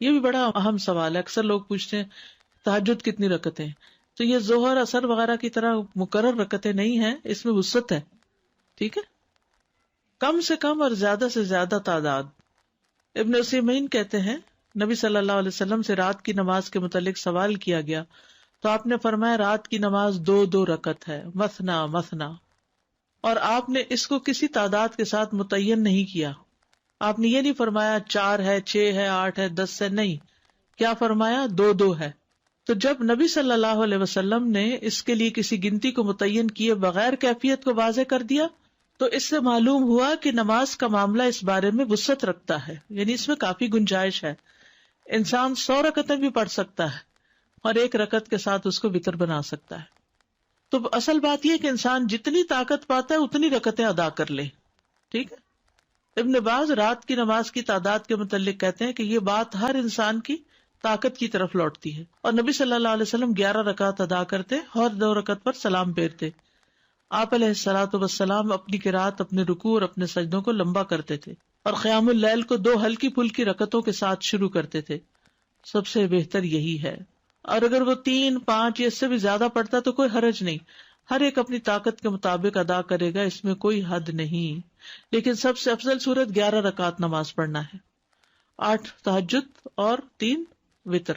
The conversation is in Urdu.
یہ بھی بڑا اہم سوال ہے، اکثر لوگ پوچھتے ہیں تہجد کتنی رکعتیں، تو یہ ظہر اثر وغیرہ کی طرح مقرر رکعتیں نہیں ہیں، اس میں وسعت ہے، ٹھیک ہے، کم سے کم اور زیادہ سے زیادہ تعداد. ابن عثیمین کہتے ہیں نبی صلی اللہ علیہ وسلم سے رات کی نماز کے متعلق سوال کیا گیا تو آپ نے فرمایا رات کی نماز 2 رکعت ہے، مثنا مثنا، اور آپ نے اس کو کسی تعداد کے ساتھ متعین نہیں کیا. آپ نے یہ نہیں فرمایا 4 ہے، 6 ہے، 8 ہے، 10 ہے، نہیں، کیا فرمایا 2 ہے. تو جب نبی صلی اللہ علیہ وسلم نے اس کے لیے کسی گنتی کو متعین کیے بغیر کیفیت کو واضح کر دیا تو اس سے معلوم ہوا کہ نماز کا معاملہ اس بارے میں وسعت رکھتا ہے، یعنی اس میں کافی گنجائش ہے. انسان 100 رکعتیں بھی پڑھ سکتا ہے اور 1 رکعت کے ساتھ اس کو وتر بنا سکتا ہے. تو اصل بات یہ کہ انسان جتنی طاقت پاتا ہے اتنی رکعتیں ادا کر لے، ٹھیک ہے. ابن باز رات کی نماز کی تعداد کے متعلق کہتے ہیں کہ یہ بات ہر انسان کی طاقت کی طرف لوٹتی ہے، اور نبی صلی اللہ علیہ وسلم 11 رکعت ادا کرتے اور 2 رکعت پر سلام پھیرتے. آپ علیہ الصلوۃ والسلام اپنی قرات، اپنے رکوع اور اپنے سجدوں کو لمبا کرتے تھے اور قیام اللیل کو 2 ہلکی پھلکی رکعتوں کے ساتھ شروع کرتے تھے. سب سے بہتر یہی ہے، اور اگر وہ 3، 5 یا اس سے بھی زیادہ پڑتا تو کوئی حرج نہیں، ہر ایک اپنی طاقت کے مطابق ادا کرے گا، اس میں کوئی حد نہیں. لیکن سب سے افضل صورت 11 رکعت نماز پڑھنا ہے، 8 تہجد اور 3 وتر.